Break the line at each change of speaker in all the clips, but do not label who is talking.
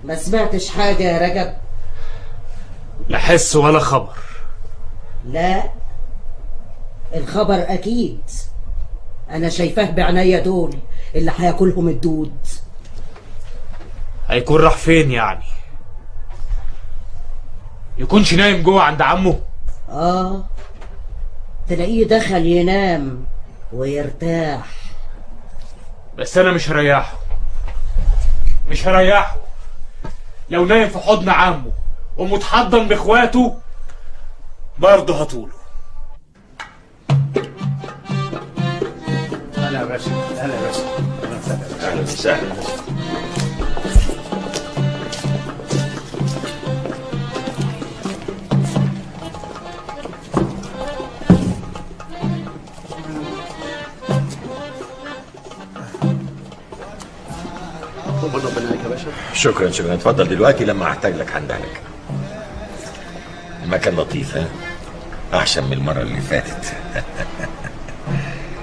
ما سمعتش حاجة يا رجب؟
لا حس ولا خبر.
لا الخبر اكيد، انا شايفاه بعناية دول اللي هياكلهم الدود.
هيكون راح فين يعني؟ يكونش نايم جوه عند عمه؟
تلاقيه دخل ينام ويرتاح.
بس انا مش هريحه، مش هريحه. لو نايم في حضن عمه ومتحضن باخواته برضه هطوله.
هلا يا باشا، هلا يا باشا،
اهلا وسهلا.
ربنا يا باشا.
شكرا شكرا، اتفضل دلوقتي لما احتاج لك هندهلك. المكان لطيف، ها؟ احسن من المره اللي فاتت.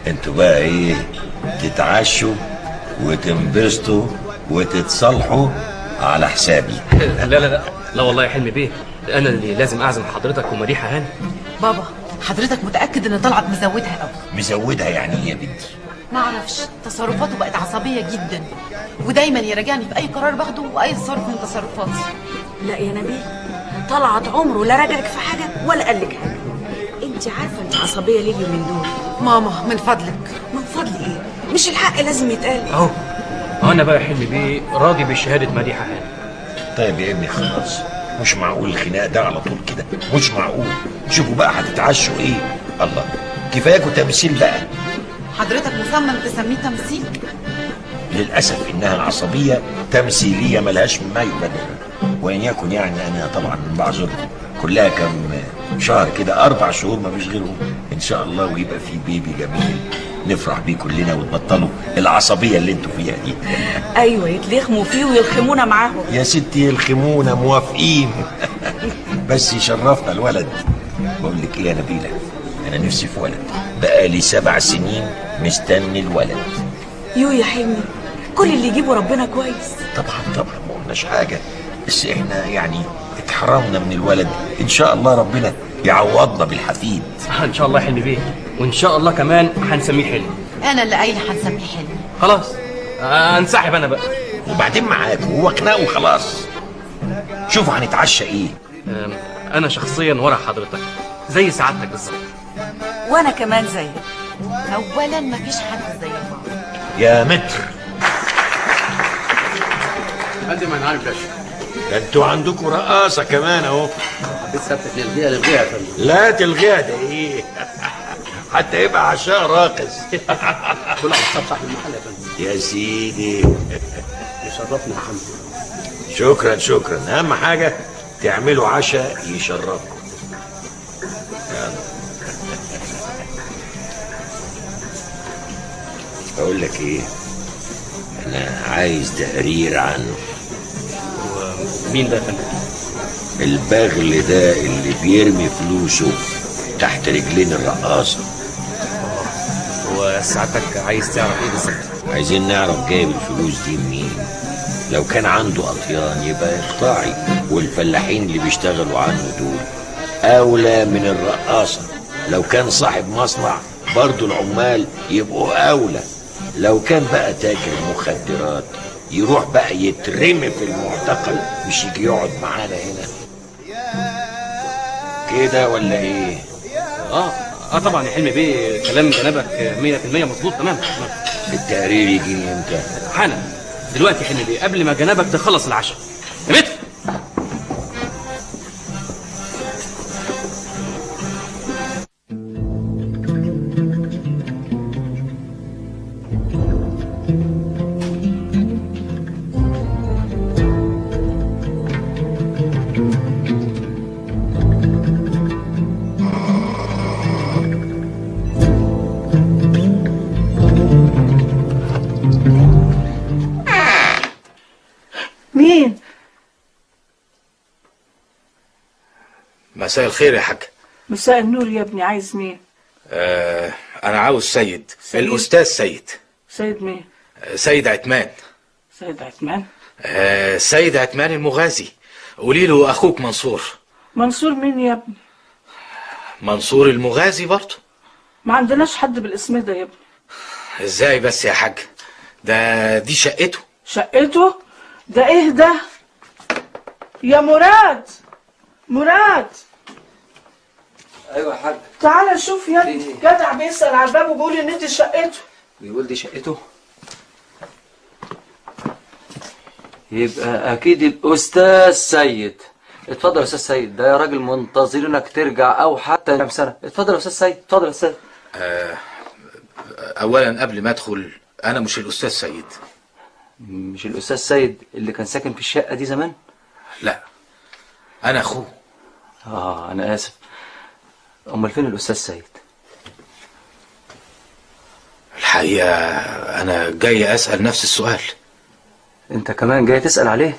انتوا بقى ايه، تتعشوا وتنبسطوا وتتصالحوا على حسابي.
لا لا لا لا والله يا حلمي بيه، انا اللي لازم اعزم حضرتك ومديحه هاني.
بابا حضرتك متأكد ان طلعت مزودها قوي؟
مزودها يعني ايه يا بنتي؟
ما اعرفش، تصرفاته بقت عصبية جدا ودايما يراجعني في اي قرار باخده واي تصرف من تصرفاتي.
لا يا نبيل، طلعت عمره لا راجعك في حاجة ولا قالك حاجة. انت عارفة انت عصبية ليه من دول؟
ماما من فضلك.
من فضل ايه؟ مش الحق لازم يتقال.
اهو انا بقى يا حلمي بيه راضي بشهادة مديحة هاني.
طيب يا ابني خلاص، مش معقول الخناق ده على طول كده، مش معقول. شوفوا بقى هتتعشوا ايه. الله، كفاياكوا تمثيل بقى.
حضرتك مصمم تسميه تمثيل؟
للأسف إنها عصبية تمثيلية ملهاش ما يبدل. وإن يكن يعني أنا طبعا بعذركم، كلها كم شهر كده، 4 شهور ما فيش غيرهم إن شاء الله، ويبقى في بيبي جميل نفرح بيه كلنا وتبطلوا العصبية اللي انتوا فيها دي.
ايوه يتلخموا فيه ويلخمونا معاهم.
يا ستي يلخمونا موافقين. بس يشرفنا الولد. بقول لك ايه يا نبيلة، انا نفسي في ولد، بقالي 7 سنين مستني الولد.
يو يا حلمي، كل اللي يجيبه ربنا كويس.
طبعا ما قلناش حاجة، بس احنا يعني اتحرمنا من الولد. ان شاء الله ربنا يعوضنا بالحفيد.
ان شاء الله يا حلمي بيه، وان شاء الله كمان هنسميه حلمي.
انا اللي قايله هنسميه حلمي.
خلاص انسحب انا بقى.
وبعدين معاك هو خناق وخلاص. شوفوا هنتعشى ايه.
انا شخصيا ورا حضرتك زي سعادتك بالظبط.
وانا كمان زيك.
اولا مفيش حد زي ماما.
يا متر
قدم انا عارف باشا.
ده انتوا عندكم رقاصة كمان اهو.
حبيت سيادتك نلغيها يا فندم.
لا تلغيها، ده ايه؟ حتى يبقى عشاء راقص.
كل على صاحب المحل يا فندم.
يا سيدي
يشرفنا يا فندم.
شكرا. اهم حاجة تعملوا عشاء يشرفكم. اقول لك ايه، انا عايز تقرير عنه.
مين ده يا فندم؟
البغل ده اللي بيرمي فلوسه تحت رجلين الرقاصة.
هو سعادتك عايز تعرف ايه بالظبط؟
عايزين نعرف جايب الفلوس دي منين. لو كان عنده أطيان يبقى إقطاعي، والفلاحين اللي بيشتغلوا عنه دول أولى من الرقاصة. لو كان صاحب مصنع برضو العمال يبقوا أولى. لو كان بقى تاجر مخدرات يروح بقى يترمي في المعتقل، مش يجي يقعد معانا هنا كده ولا ايه؟
طبعا يا حلمي بيه، كلام جنابك 100% مظبوط. تمام.
التقرير يجي امتى؟
حالا دلوقتي يا حلمي بيه، قبل ما جنابك تخلص العشاء. يا متر
مين؟
مساء الخير يا حاج.
مساء النور يا ابني، عايز مين؟
انا عاوز سيد. الاستاذ سيد.
سيد مين؟
سيد عتمان.
سيد عثمان؟
سيد عثمان المغازي. قولي له اخوك منصور.
منصور مين يا ابني؟
منصور المغازي برضه.
ما عندناش حد بالاسم ده يا ابني.
ازاي بس يا حاج؟ دي شقته.
شقته؟ ده ايه ده؟ يا مراد، مراد.
ايوه يا حاج.
تعالى شوف يا ابني، جدع بيسأل على الباب وبيقول ان دي شقته.
بيقول دي شقته؟ يبقى اكيد الاستاذ سيد. اتفضل يا استاذ سيد، ده يا راجل منتظرينك ترجع او حتى كام سنه. اتفضل يا استاذ سيد، اتفضل يا استاذ.
اولا قبل ما ادخل، انا مش الاستاذ سيد.
مش الاستاذ سيد اللي كان ساكن في الشقه دي زمان؟
لا، انا اخوه.
انا اسف. امال فين الاستاذ سيد؟
الحقيقه انا جاي اسال نفس السؤال.
انت كمان جاي تسال عليه؟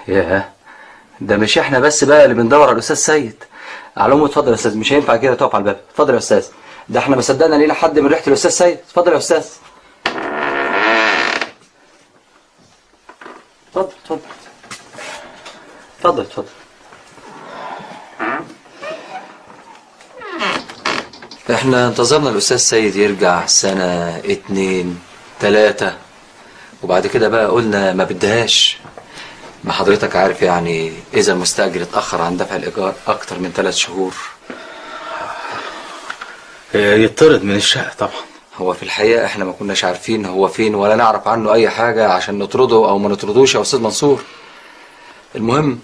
ياه، ده مش احنا بس بقى اللي بندور على الاستاذ سيد. على العموم اتفضل يا استاذ، مش هينفع كده تقف على الباب. اتفضل يا استاذ، ده احنا ما صدقنا لينا حد من ريحه الاستاذ سيد. اتفضل يا استاذ. اتفضل اتفضل اتفضل اتفضل. احنا انتظرنا الاستاذ سيد يرجع سنة 2 3 وبعد كده بقى قلنا ما بدهاش. ما حضرتك عارف يعني اذا المستأجر اتأخر عن دفع الايجار اكتر من 3 شهور
يطرد من الشقة طبعا.
هو في الحقيقة احنا ما كناش عارفين هو فين ولا نعرف عنه اي حاجة عشان نطرده او ما نطردوش يا استاذ منصور. المهم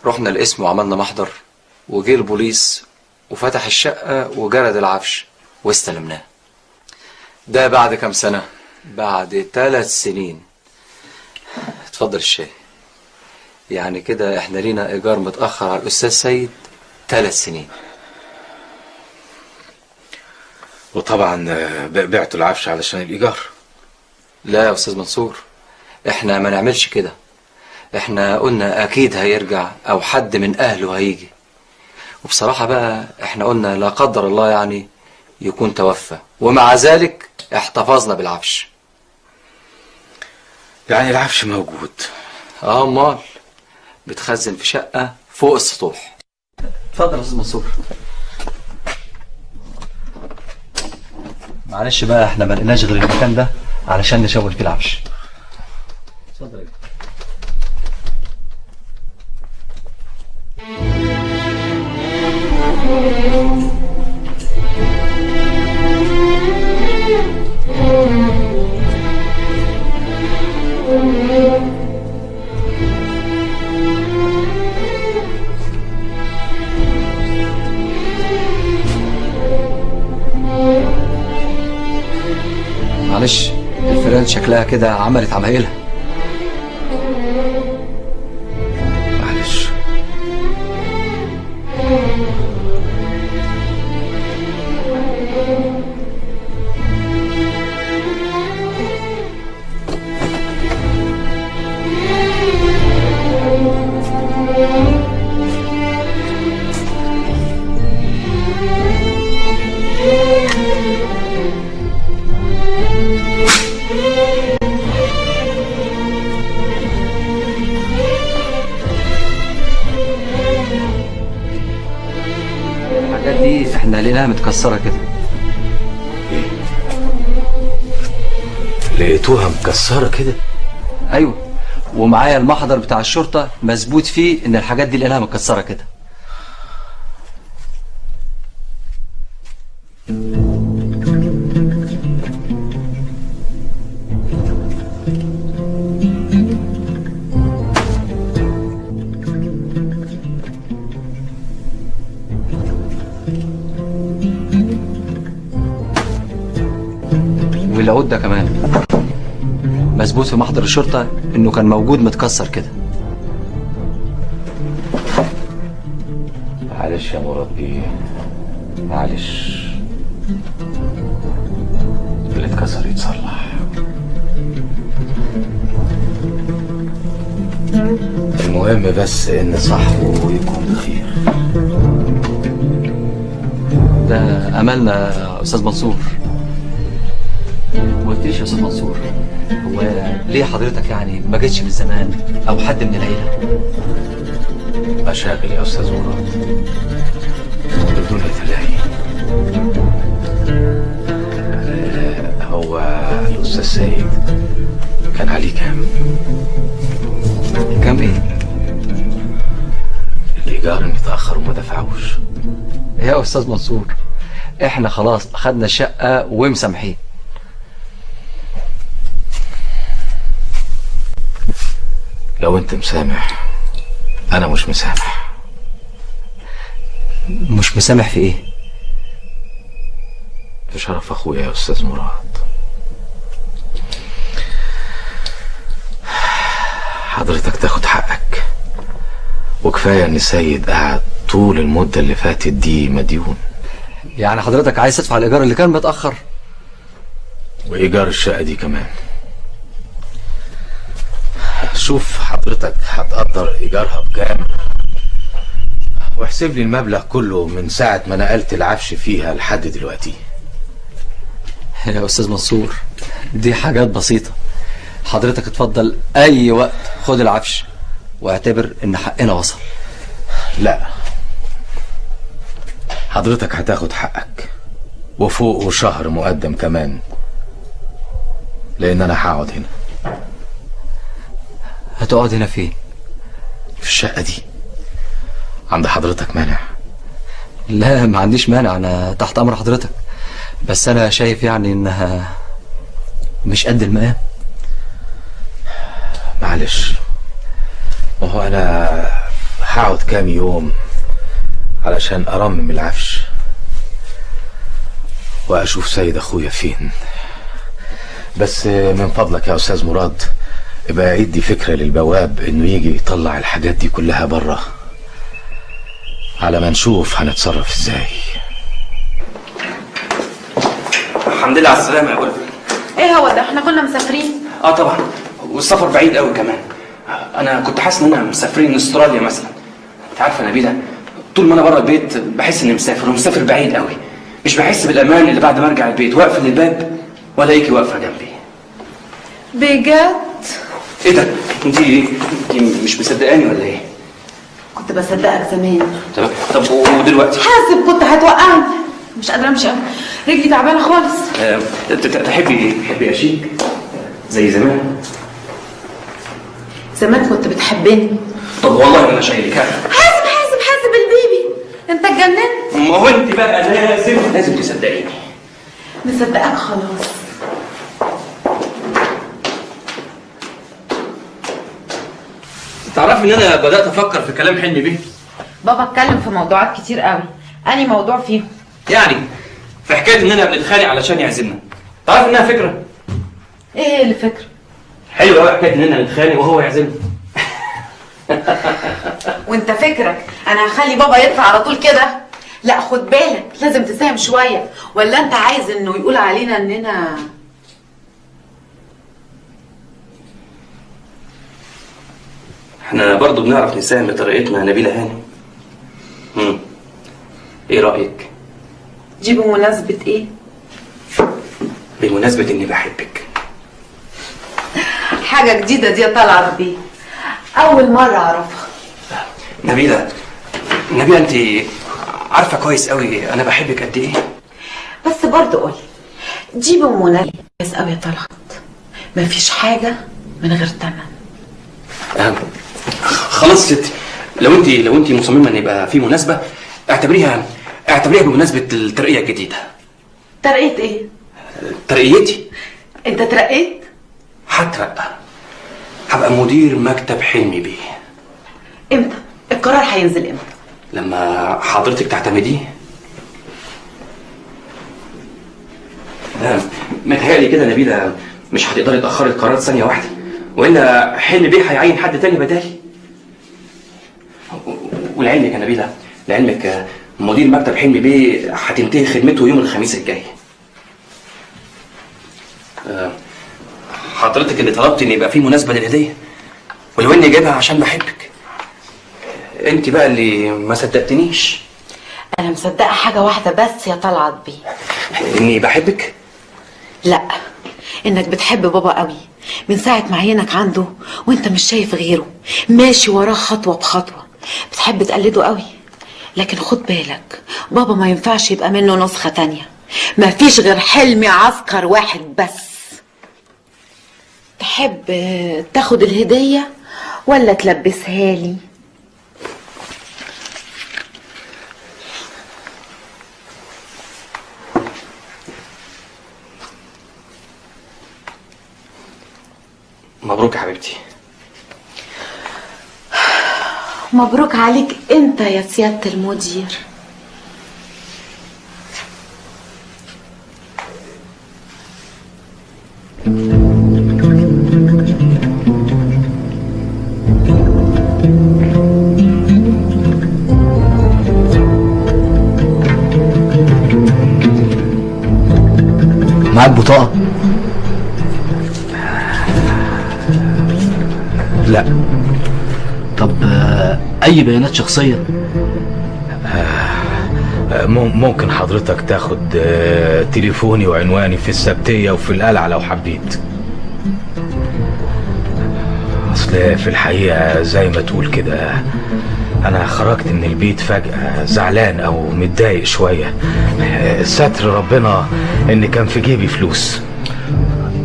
رحنا القسم وعملنا محضر، وجه البوليس وفتح الشقة وجرد العفش واستلمناه. ده بعد كام سنة؟ بعد 3 سنين. اتفضل الشاي. يعني كده احنا لينا ايجار متأخر على الاستاذ سيد 3 سنين.
وطبعا بعتوا العفش علشان الايجار.
لا يا استاذ منصور، احنا ما نعملش كده. احنا قلنا اكيد هيرجع او حد من اهله هيجي، وبصراحة بقى احنا قلنا لا قدر الله يعني يكون توفى، ومع ذلك احتفظنا بالعفش.
يعني العفش موجود؟
امال بتخزن في شقة فوق السطوح. اتفضل يا استاذ منصور. معلش بقى احنا ما لقيناش غير المكان ده علشان نشوي فيه العفش. اتفضل يا معلش الفيران شكلها كده عملت عمايلها.
معلش.
الحاجات دي احنا لقيناها متكسرة كده.
لقيتوها مكسرة كده؟
ايوه، ومعايا المحضر بتاع الشرطة مثبوت فيه ان الحاجات دي لقيناها متكسرة كده. والعود ده كمان مثبوت في محضر الشرطة انه كان موجود متكسر كده.
معلش يا مراد بيه، معلش، اللي اتكسر يتصلح. المهم بس ان صاحبه يكون بخير.
ده املنا يا استاذ منصور. ما قلتليش يا استاذ منصور، هو ليه حضرتك يعني ما جيتش من زمان او حد من العيله؟
مشاغل يا استاذ مراد، الدنيا تلاهي. هو الاستاذ سيد كان عليه كام ايه؟ الايجار متاخر وما دفعوش.
يا استاذ منصور احنا خلاص اخدنا الشقه ومسامحين.
لو انت مسامح انا مش مسامح.
مش مسامح في ايه؟
في شرف اخويا يا استاذ مراد. حضرتك تاخد حقك، وكفايه ان سيد قعد طول المده اللي فاتت دي مديون.
يعني حضرتك عايز تدفع الايجار اللي كان متاخر
وايجار الشقه دي كمان. شوف حضرتك هتقدر ايجارها بكام، واحسب لي المبلغ كله من ساعه ما نقلت العفش فيها لحد دلوقتي.
يا استاذ منصور دي حاجات بسيطه، حضرتك اتفضل اي وقت خد العفش واعتبر ان حقنا وصل.
لا، حضرتك هتاخد حقك وفوقه شهر مقدم كمان، لان انا هقعد هنا.
هتقعد هنا فين؟
في الشقه دي. عند حضرتك مانع؟
لا ما عنديش مانع، انا تحت امر حضرتك، بس انا شايف يعني انها مش قد المقام.
معلش، ما هو انا هقعد كام يوم علشان ارمم العفش واشوف سيد اخويا فين. بس من فضلك يا استاذ مراد ابقى ادي فكره للبواب انه يجي يطلع الحاجات دي كلها بره، على ما نشوف هنتصرف ازاي.
الحمد لله على السلامه يا ولد.
ايه هو ده؟ احنا كنا مسافرين.
طبعا، والسفر بعيد قوي كمان. انا كنت حاسس اننا مسافرين استراليا مثلا. انت عارفه يا نبيله، طول ما انا بره البيت بحس اني مسافر، ومسافر بعيد قوي. مش بحس بالامان اللي بعد ما ارجع البيت واقفل الباب والاقيكي واقفه جنبي.
بجد؟
ايه ده؟ انت مش مصدقاني ولا ايه؟
كنت بصدقك زمان.
طب ودلوقتي؟
حاسب كنت هتوقعني. مش قادره امشي، رجلي تعبانه خالص.
تحبي اشيك زي زمان؟
زمان كنت بتحبني.
طب والله انا شايلك.
حاسب البيبي، انت اتجننت.
ما هو انت بقى لازم تصدقيني.
مصدقك خلاص.
تعرفي ان انا بدات افكر في كلام حلمي بيه.
بابا اتكلم في موضوعات كتير قوي، انهي موضوع فيهم؟
يعني في حكايه اننا بنتخانق علشان يعزمنا. تعرف انها فكره؟
ايه اللي فكره؟
حلوه قوي حكايه اننا نتخانق وهو يعزمنا.
وانت فكرك انا هخلي بابا يدفع على طول كده؟ لا خد بالك، لازم تساهم شويه. ولا انت عايز انه يقول علينا اننا
احنا برضو بنعرف نساهم بطريقتنا يا نبيله هانم. ايه رايك؟
دي بمناسبه ايه؟
بمناسبه اني بحبك.
حاجه جديده دي طالعه بيه، اول مره اعرفها.
نبيله انت عارفه كويس قوي انا بحبك قد ايه.
بس برضه قولي، دي بمناسبه كويس قوي يا طلعت، مفيش حاجه من غير تمن.
خلاص ستي، لو انت مصممه ان يبقى في مناسبه، اعتبريها بمناسبه الترقيه الجديده.
ترقيه ايه؟
ترقيتي.
انت ترقيت؟
هترقى، هبقى مدير مكتب حلمي بيه.
امتى؟ القرار هينزل امتى؟
لما حضرتك تعتمديه. متهيألي كده نبيله مش هتقدري تأخري القرار ثانيه واحده، والا حلمي بيه هيعين حد تاني بدالي. ولعلمك يا نبيله، لعلمك مدير مكتب حلمي بيه هتنتهي خدمته يوم الخميس الجاي. حضرتك اللي طلبت ان يبقى في مناسبه للهديه، ولو اني جايبها عشان بحبك. انت بقى اللي ما صدقتنيش.
انا مصدقه حاجه واحده بس يا طلعت بيه.
اني بحبك؟
لا، انك بتحب بابا قوي، من ساعة ما عينك عنده وانت مش شايف غيره، ماشي وراه خطوة بخطوة، بتحب تقلده قوي. لكن خد بالك، بابا ما ينفعش يبقى منه نسخة تانية، ما فيش غير حلمي عسكر واحد بس. تحب تاخد الهدية ولا تلبسها لي؟
مبروك يا حبيبتي.
مبروك عليك انت يا سيادة المدير.
معاك بطاقة؟ لا. طب أي بيانات شخصية؟
ممكن حضرتك تاخد تليفوني وعنواني في السبتية وفي القلعة لو حبيت. أصل في الحقيقة زي ما تقول كده، أنا خرجت من البيت فجأة زعلان أو متضايق شوية. ستر ربنا إن كان في جيبي فلوس.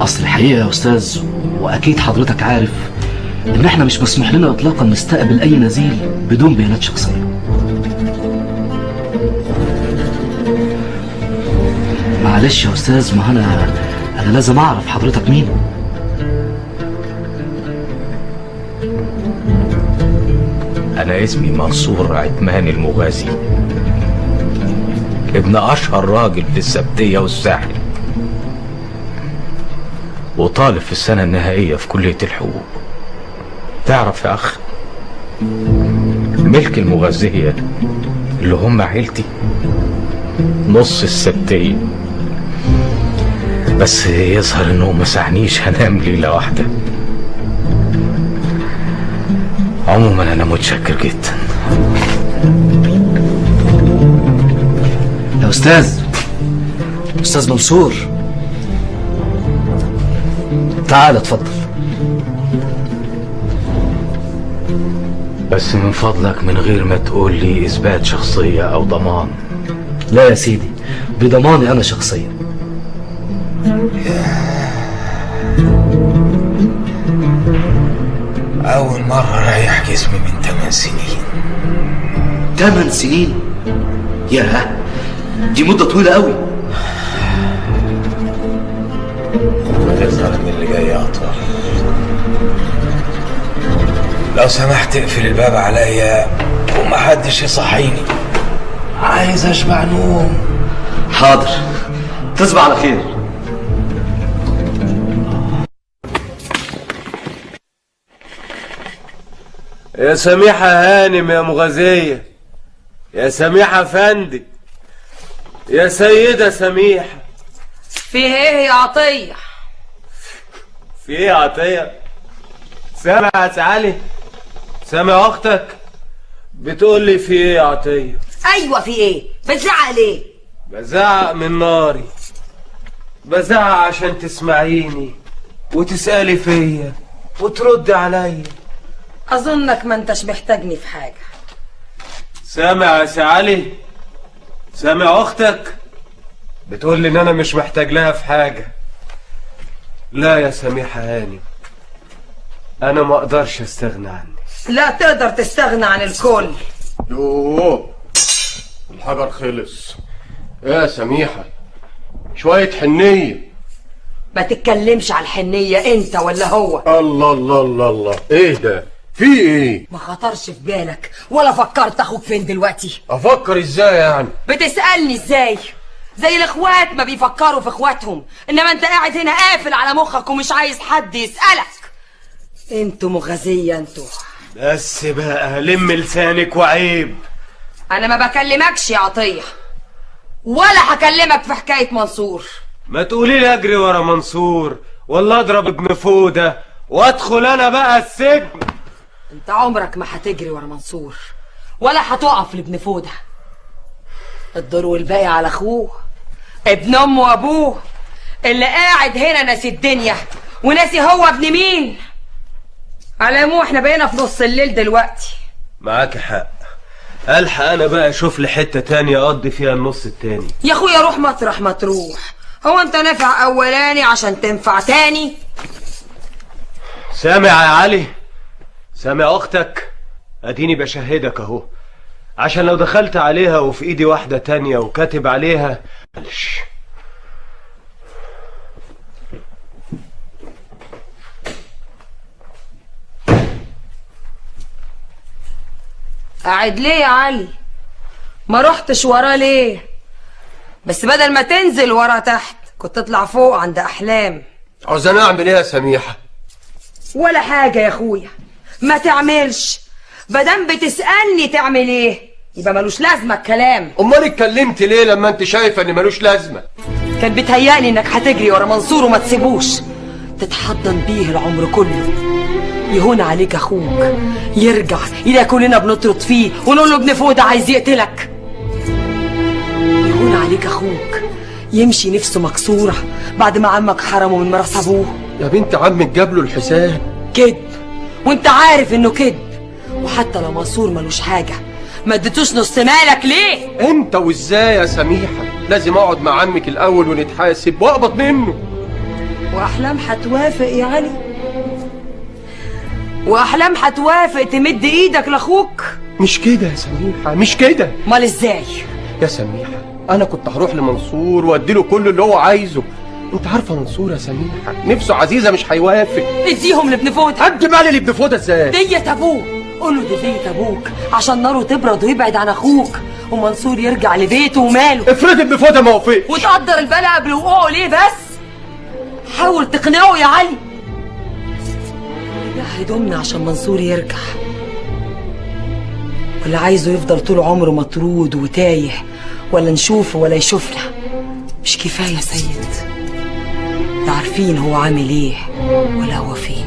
أصل الحقيقة يا أستاذ، وأكيد حضرتك عارف إن إحنا مش مسموح لنا إطلاقا نستقبل أي نزيل بدون بيانات شخصية. معلش يا أستاذ، ما أنا لازم أعرف حضرتك مين.
أنا اسمي منصور عثمان المغازي، ابن أشهر راجل في السبتية والساحل، وطالب في السنة النهائية في كلية الحقوق. تعرف يا أخ، ملك المغازية اللي هم عيلتي نص السبتية، بس يظهر إنه مسعنيش هنام ليلة واحدة. عموما أنا متشكر جدا
يا أستاذ منصور، تعال اتفضل.
بس من فضلك من غير ما تقول لي إثبات شخصية أو ضمان.
لا يا سيدي، بضماني أنا شخصيا.
أول مرة رايح جسمي من 8 سنين.
8 سنين؟ ياه، دي مدة طويلة قوي.
يظهر إن اللي جاي أطول. لو سمحت اقفل الباب عليا ومحدش يصحيني، عايز أشبع نوم.
حاضر، تصبح على خير.
يا سميحة هانم يا مغازية، يا سميحة فندي، يا سيدة سميحة.
في ايه يا عطية؟
في ايه يا عطية؟ سامع يا سعالي؟ سامع اختك بتقول لي في ايه يا عطية؟
ايوه في ايه؟ بتزعق ليه؟
بزعق من ناري، بزعق عشان تسمعيني وتسألي فيا وترد عليا.
اظنك ما انتش محتاجني في حاجة.
سامع يا سعالي؟ سامع اختك بتقول لي ان انا مش محتاج لها في حاجة. لا يا سميحة هاني، انا ما اقدرش استغنى عنك.
لا تقدر تستغنى عن الكل.
يوه، الحجر خلص. يا سميحة شوية حنية.
ما تتكلمش على الحنية انت ولا هو.
الله الله الله الله، ايه ده؟ في ايه؟
ما خطرش في بالك ولا فكرت اخوك فين دلوقتي؟
افكر ازاي يعني؟
بتسألني ازاي؟ زي الاخوات ما بيفكروا في اخواتهم، انما انت قاعد هنا قافل على مخك ومش عايز حد يسألك. انتوا مغازية انتوا.
بس بقى لم لسانك وعيب.
انا ما بكلمكش يا عطية ولا هكلمك في حكاية منصور.
ما تقولي لي اجري ورا منصور ولا اضرب ابن فودة وادخل انا بقى السجن.
انت عمرك ما هتجري ورا منصور ولا هتقف لابن فودة. الدور والباقي على اخوه، ابن امه وابوه اللي قاعد هنا ناسي الدنيا وناسي هو ابن مين. على العموم احنا بقينا في نص الليل دلوقتي.
معاك حق. الحق انا بقى اشوف لي حته تانية اقضي فيها النص التاني.
يا اخويا روح مطرح ما تروح، هو انت نافع اولاني عشان تنفع تاني؟
سامع يا علي؟ سامع اختك؟ اديني بشهدك اهو، عشان لو دخلت عليها وفي ايدي واحده تانية وكاتب عليها معلش.
قاعد ليه يا علي؟ ما رحتش وراه ليه؟ بس بدل ما تنزل ورا تحت كنت تطلع فوق عند احلام.
عاوزاني اعمل ايه يا سميحه؟
ولا حاجه يا اخويا، ما تعملش. مادام بتسالني تعمل ايه يبقى ملوش لازمه الكلام.
امال اتكلمت ليه لما انت شايفه ان ملوش لازمه؟
كان بيتهيألي انك هتجري ورا منصور وما تسيبوش، تتحضن بيه العمر كله. يهون عليك اخوك يرجع يلاقي كلنا بنطرد فيه ونقول له ابن فودة عايز يقتلك. يهون عليك اخوك يمشي نفسه مكسوره بعد ما عمك حرمه من ميراث ابوه.
يا بنت عمك جاب له الحساب.
كذب، وانت عارف انه كذب. وحتى لو منصور ملوش حاجه ما اديتوش نص مالك ليه؟
امتى وازاي يا سميحه؟ لازم اقعد مع عمك الاول ونتحاسب واقبض منه.
واحلام هتوافق يا علي؟ واحلام هتوافق تمد ايدك لاخوك؟
مش كده يا سميحه، مش كده.
امال ازاي؟
يا سميحه انا كنت هروح لمنصور واديله كل اللي هو عايزه. انت عارفه منصور يا سميحه نفسه عزيزه مش هيوافق.
اديهم لابن فودة.
هدي مالي لابن فودة ازاي؟
ديت ابوك، قول له دي ديت ابوك عشان ناره تبرد ويبعد عن اخوك ومنصور يرجع لبيته وماله.
افرض ابن فودة ما وافقش
وتقدر البلا قبل وقوعه ليه بس؟ حاول تقنعه يا علي. لا هيدومنا عشان منصور يرجع، ولا عايزه يفضل طول عمره مطرود وتايه ولا نشوفه ولا يشوفنا؟ مش كفايه يا سيد؟ لا عارفين هو عامل ايه ولا هو فين.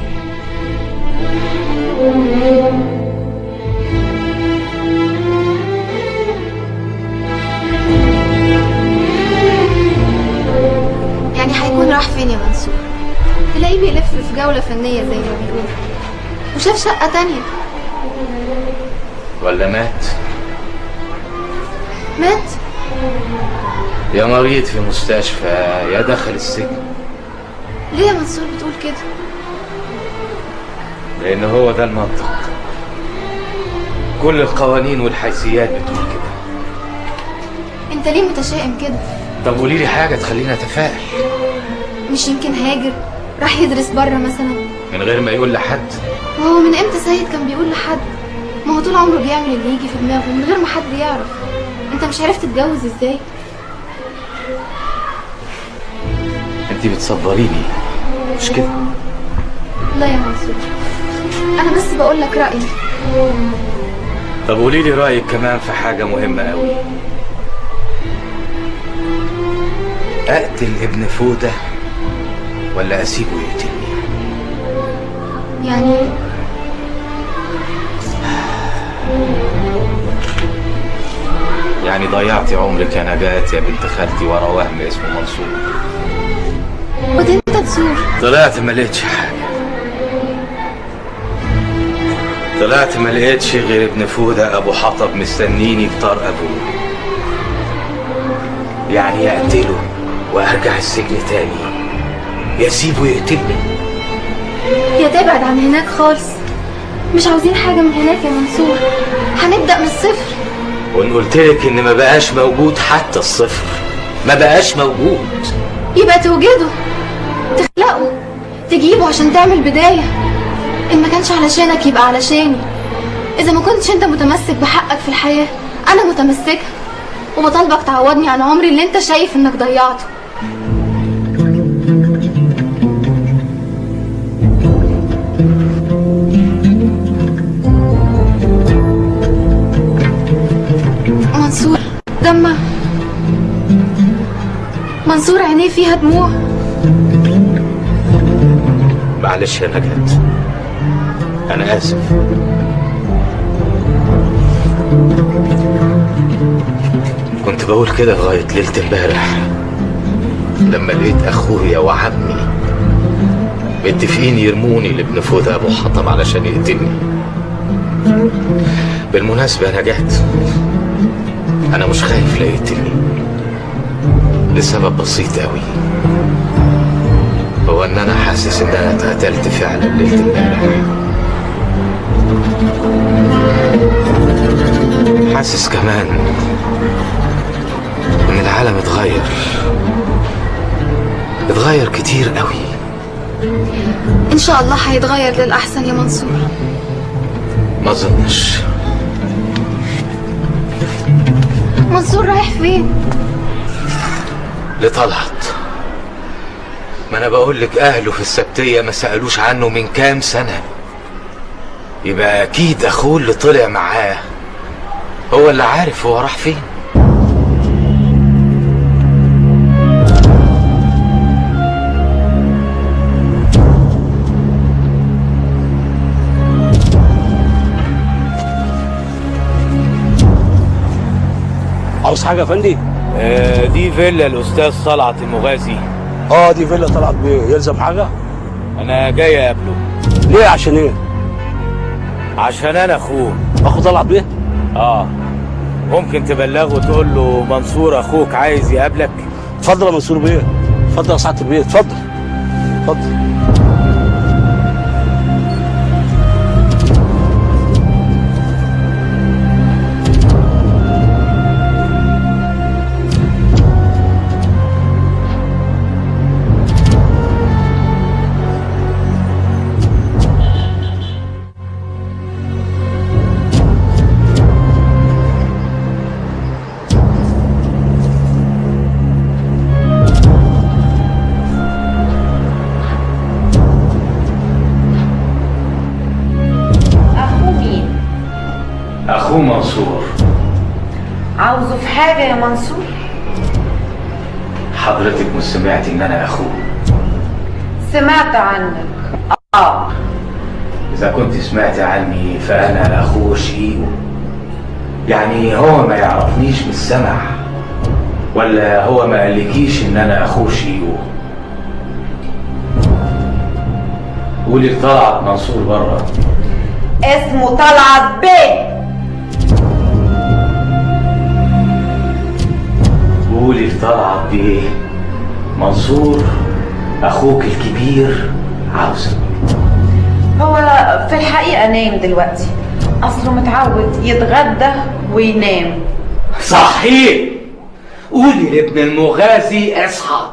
يعني هيكون راح فين يا منصور؟ تلاقيه بيلف في جولة فنية زي ما بيقولوا وشاف شقة تانية.
ولا مات؟
مات؟
يا مريض في مستشفى يا دخل السجن.
ليه يا منصور بتقول كده؟
لأن هو ده المنطق، كل القوانين والحيثيات بتقول كده.
انت ليه متشائم كده؟
طب قولي لي حاجة تخليني أتفائل.
مش يمكن هاجر راح يدرس بره مثلا
من غير ما يقول لحد؟
وهو من امتى سيد كان بيقول لحد؟ ما هو طول عمره بيعمل اللي يجي في دماغه من غير ما حد يعرف. انت مش عرفت تتجوز ازاي؟
انت بتصبريني مش كده؟
لا يا منصور، انا بس بقول لك رأيي.
طب قولي لي رأيك كمان في حاجة مهمة قوي. اقتل ابن فودة ولا اسيبه يقتلني؟
يعني
يعني ضيعتي عمرك يا نجاة يا بنت خالتي ورا وهم اسمه منصور.
وده انت تزور.
طلعت ما لقيتش حاجة، طلعت ما لقيتش غير ابن فودة ابو حطب مستنيني في طار ابوه. يعني يقتله وارجع السجن تاني، يسيبه يقتلني،
يا تبعد عن هناك خالص. مش عاوزين حاجة من هناك يا منصور، هنبدأ من الصفر.
وان قلتلك ان ما بقاش موجود حتى الصفر، ما بقاش موجود،
يبقى توجده، تخلقه، تجيبه عشان تعمل بداية. إن ما كانش علشانك يبقى علشاني. إذا ما كنتش أنت متمسك بحقك في الحياة أنا متمسكة، وبطالبك تعوضني عن عمري اللي أنت شايف إنك ضيعته. منصور دمع، منصور عينيه فيها دموع.
معلش يا نجاة، أنا آسف. كنت بقول كده لغاية ليلة امبارح لما لقيت أخويا وعمي متفقين يرموني لابن فودة ابو حطب علشان يقتلني. بالمناسبة انا جهت، انا مش خايف لا يقتلني لسبب بسيط قوي، هو ان انا حاسس ان انا اتقتلت فعلا ليلة امبارح. حاسس كمان ان العالم اتغير كتير قوي.
ان شاء الله هيتغير للاحسن يا منصور.
ما اظنش.
منصور رايح فين؟
لطلعت. ما انا بقول لك اهله في السبتية ما سألوش عنه من كام سنة، يبقى اكيد اخوه اللي طلع معاه هو اللي عارف هو راح فين.
عاوز حاجه يا فندي؟
دي فيلا الاستاذ طلعت المغازي.
دي فيلا طلعت بيه، يلزم حاجه؟
انا جاي اقابله.
ليه؟ عشان ايه؟
عشان انا اخوه.
اخو طلعت بيه؟
ممكن تبلغه وتقول له منصور اخوك عايز يقابلك.
اتفضل يا منصور بيه، اتفضل يا سعاده البيه، اتفضل اتفضل.
اخوه منصور.
عاوزه في حاجة يا منصور؟
حضرتك مش سمعتي ان انا اخوه؟
سمعت عنك.
اذا كنت سمعتي عني فانا اخوه شقيقه. يعني هو ما يعرفنيش بالسمع، ولا هو ما قالكيش ان انا اخوه شقيقه؟ قولي لطلعت منصور بره.
اسمه طلعت بيه.
قولي لطلعت بيه منصور اخوك الكبير عاوزك.
هو في الحقيقة نايم دلوقتي، اصله متعود يتغدى وينام.
صحيح. قولي لابن المغازي اصحى،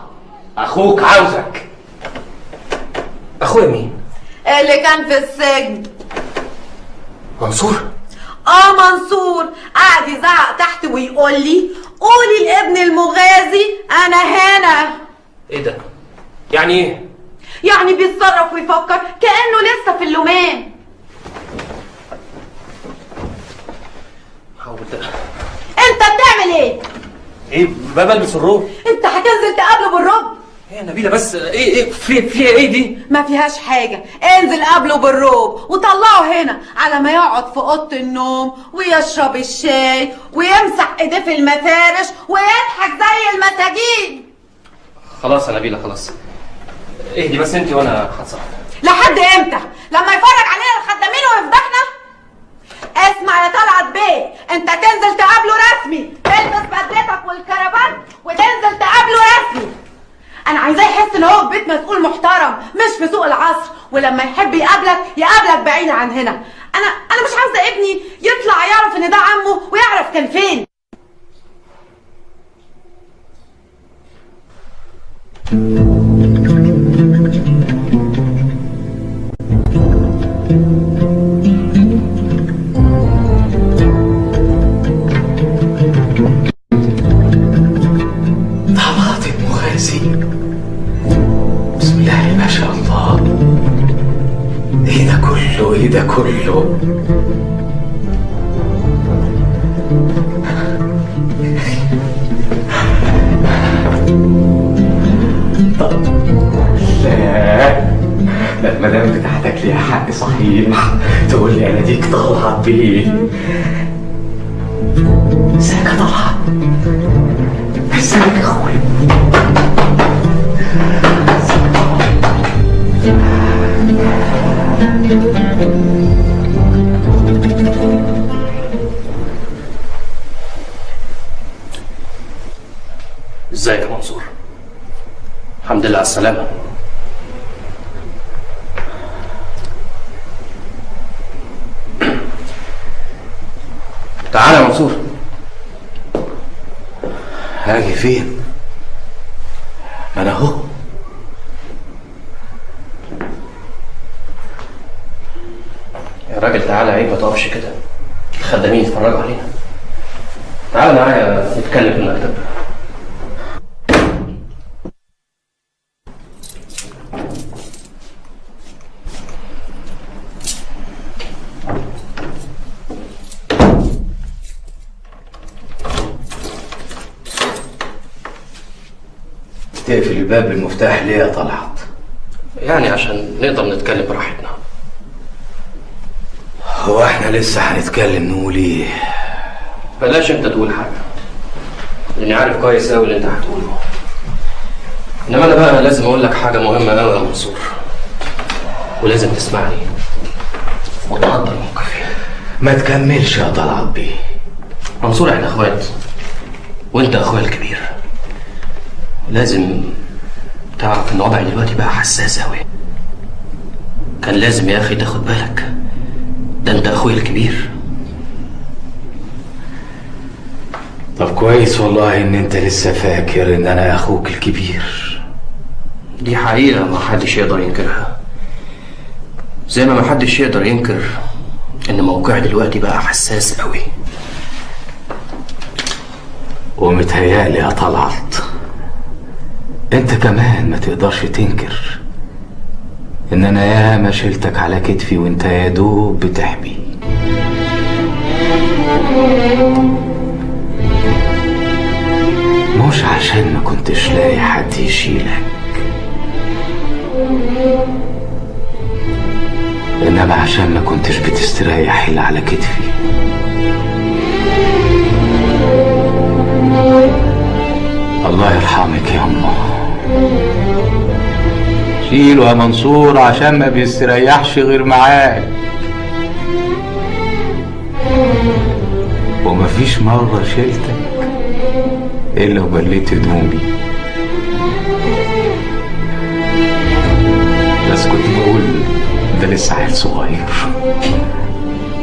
اخوك عاوزك.
اخويا مين؟
اللي كان في السجن.
منصور؟
منصور قاعد يزعق تحت ويقول لي قولي لابن المغازي انا هنا.
ايه ده؟ يعني ايه؟
يعني بيتصرف ويفكر كأنه لسه في اللومان. انت بتعمل ايه؟
ايه؟ بلبس الروب.
انت هتنزل تقابله بالرب.
ايه يا نبيلة بس ايه فيها ايه دي؟
ما فيهاش حاجة، انزل قابله بالروب وطلعه هنا على ما يقعد في اوضة النوم ويشرب الشاي ويمسح ايديه في المفارش ويضحك زي المساجين.
خلاص يا نبيلة خلاص، اهدي بس انت وانا هتصرف.
لحد امتى؟ لما يفرج علينا الخدامين ويفضحنا؟ اسمع يا طلعت بيه، انت تنزل تقابله رسمي، تلبس بدلتك والكرافان وتنزل تقابله رسمي. انا عايزاه يحس ان هو في بيت مسؤول محترم مش في سوق العصر، ولما يحب يقابلك بعيد عن هنا. انا مش عاوزه ابني يطلع يعرف ان ده عمه ويعرف كان فين.
طلعت المغازي. بسم الله ما شاء الله. ايه ده كله؟ ايه ده كله؟ لا المدام بتاعتك ليها حق صحيح تقول لي انا ديك طلعت بيه. ازيك يا طلعت؟ ازيك يا اخويا؟
الحمد لله على السلامة. تعالى يا منصور.
هاجي فين؟ ما انا اهو.
يا راجل تعالى، عيب ما تقفش كده، الخدامين يتفرجوا علينا. تعالى معايا نتكلم في المكتب.
تقفل الباب بالمفتاح ليه يا طلعت؟
يعني عشان نقدر نتكلم براحتنا.
هو احنا لسه هنتكلم نقول ايه؟
بلاش انت تقول حاجة، لاني عارف كويس قوي اللي انت هتقوله. انما انا بقى لازم اقول لك حاجة مهمة قوي يا منصور، ولازم تسمعني وتقدر موقفي.
ما تكملش يا طلعت بيه.
منصور احنا اخوات، وانت اخويا الكبير. لازم تعرف ان وضعي دلوقتي بقى حساس قوي. كان لازم يا اخي تاخد بالك، ده انت اخويا الكبير.
طب كويس والله ان انت لسه فاكر ان انا اخوك الكبير.
دي حقيقة ما حدش يقدر ينكرها، زي ما حدش يقدر ينكر ان موقعي دلوقتي بقى حساس قوي.
ومتهيألي يا طلعت انت كمان ما تقدرش تنكر ان انا ياما شلتك على كتفي وانت يا دوب بتحبي. مش عشان ما كنتش لاقي حد يشيلك، انما عشان ما كنتش بتستريح الا على كتفي. الله يرحمك يا أمه. شيله يا منصور عشان ما بيستريحش غير معاك. ومفيش مرة شلتك إلا وبليت هدومي. بس كنت بقول ده لسه عيل صغير،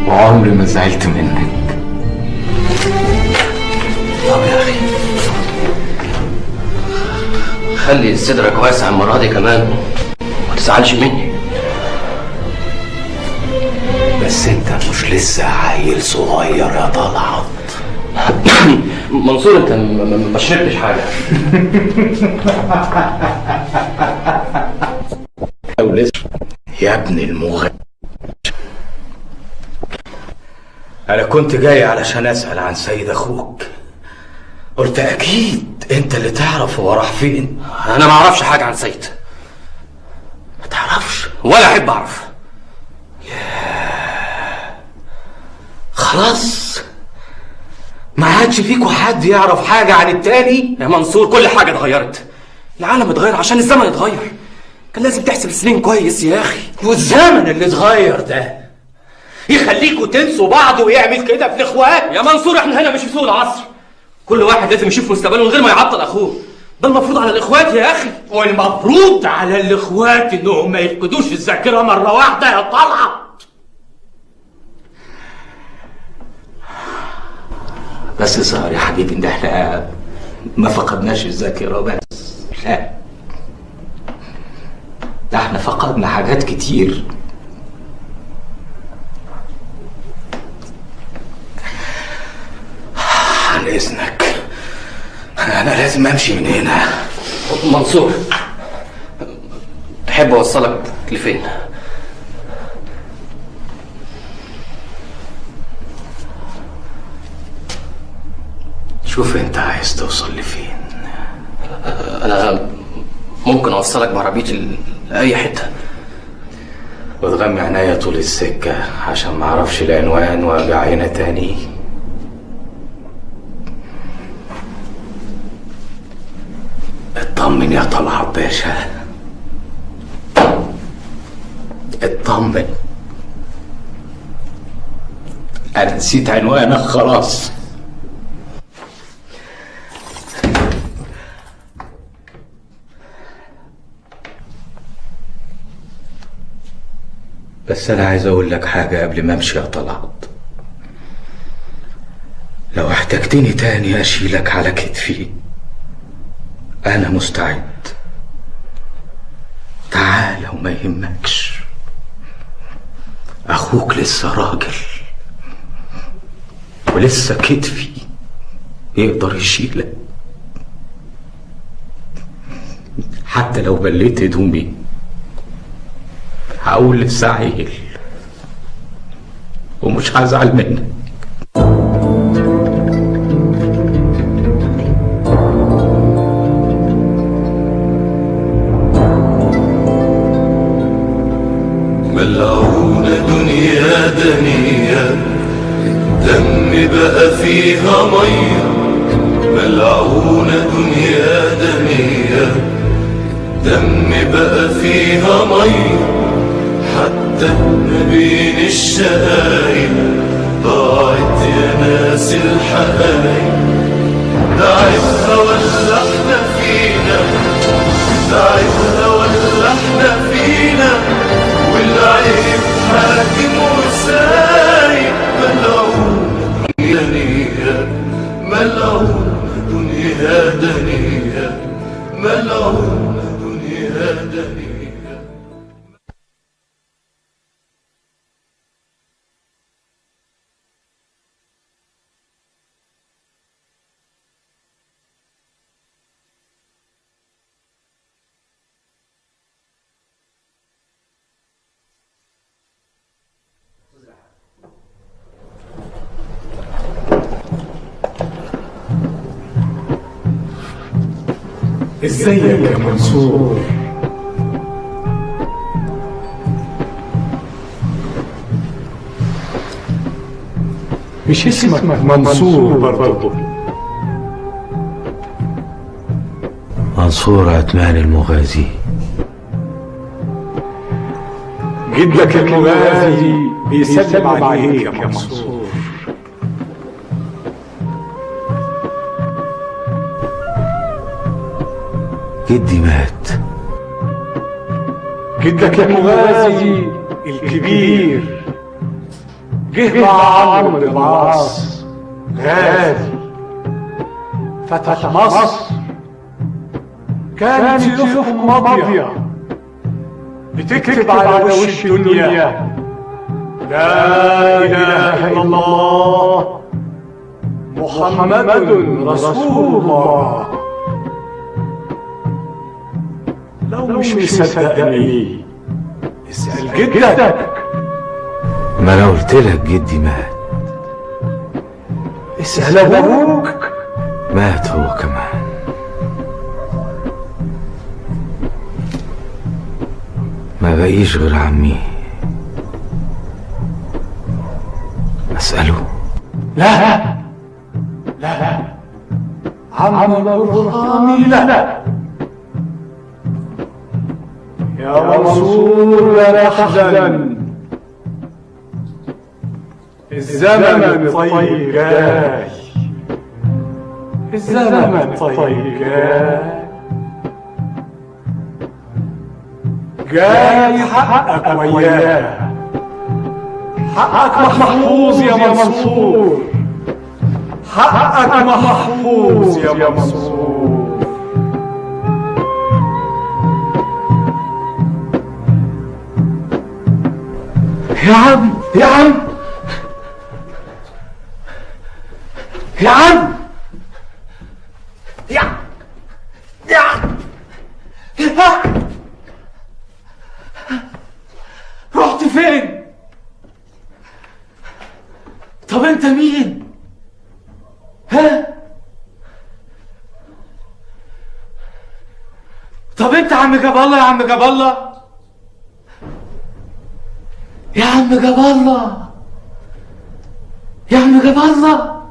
وعمري ما زعلت منك.
طب يا أخي خلي صدرك واسع المرة دي كمان، ما تزعلش مني.
بس انت مش لسه عيل صغير يا طلعت.
منصور انت ما شربتش حاجة.
يا ابن المغني، انا كنت جاي علشان اسأل عن سيد اخوك. قلت اكيد انت اللي تعرف هو راح فين.
انا ما اعرفش حاجة عن سيد.
ما تعرفش
ولا احب اعرف.
خلاص ما عادش فيكوا حد يعرف حاجة عن التاني.
يا منصور كل حاجة اتغيرت، العالم اتغير عشان الزمن اتغير. كان لازم تحسب السنين كويس يا اخي.
والزمن اللي اتغير ده يخليكوا تنسوا بعض ويعمل كده في الاخوات.
يا منصور احنا هنا مش في سوق العصر، كل واحد لازم يشوف مستقبله من غير ما يعطل اخوه. ده المفروض على الاخوات يا اخي.
والمفروض على الاخوات انهم ما يفقدوش الذاكرة مرة واحدة يا طلعت. بس صار يا حبيبي ان احنا ما فقدناش الذاكرة بس، لا ده احنا فقدنا حاجات كتير. عن اذنك انا لازم امشي من هنا.
منصور تحب اوصلك لفين؟
شوف انت عايز توصل لفين.
انا ممكن اوصلك بعربيتي لاي حته،
وتغمي عينيا طول السكه عشان ما اعرفش العنوان وارجع هنا تاني. اطمن يا طلعت باشا، اطمن. انا نسيت عنوانك خلاص. بس انا عايز اقول لك حاجة قبل ما امشي يا طلعت. لو احتجتني تاني اشيلك على كتفي انا مستعد. تعال وما يهمكش، اخوك لسه راجل ولسه كتفي يقدر يشيلك. حتى لو بليت هدومي هقول لسه عيل ومش هزعل منك.
ملعونة دنيا دنيا الدم بقى فيها مية. ملعونة دنيا دنيا الدم بقى فيها مية. حتى ما بين الشقايق ضاعت يا ناس الحقايق. دعتها ولا احنا فينا، دعتها ولا احنا فينا، والعيب حاكم وسايق. ملعونة دنيا دنيا، ملعونة دنيا دنيا، ملعونة دنيا دنيا.
ازيك يا منصور؟ مش اسمك منصور برضه؟
منصور عثمان المغازي.
جدك المغازي بيسلم عليك يا منصور.
جدي مات.
جدك المغازي الكبير جه مع عمرو بن العاص غازي فتح مصر. كانت سيوفهم ماضية بتكتب على وش الدنيا لا إله إلا الله محمد رسول الله. لو مش مصدقني اسأل جدك.
ما انا قلت لك جدي مات.
اسأل ابوك.
مات هو كمان. ما بقيش غير عمي اسأله.
لا لا لا عم الرحامي لا. يا منصور لا تحزن، الزمن الطيب جاي، الزمن الطيب جاي حقك وياه. حقك محفوظ يا منصور، حقك محفوظ يا منصور. يا عم يا عم يا عم يا رحت فين؟ طب انت مين؟ ها؟ طب انت عم جاب الله يا عم جاب الله؟ يا عم جاب الله يا عم جاب الله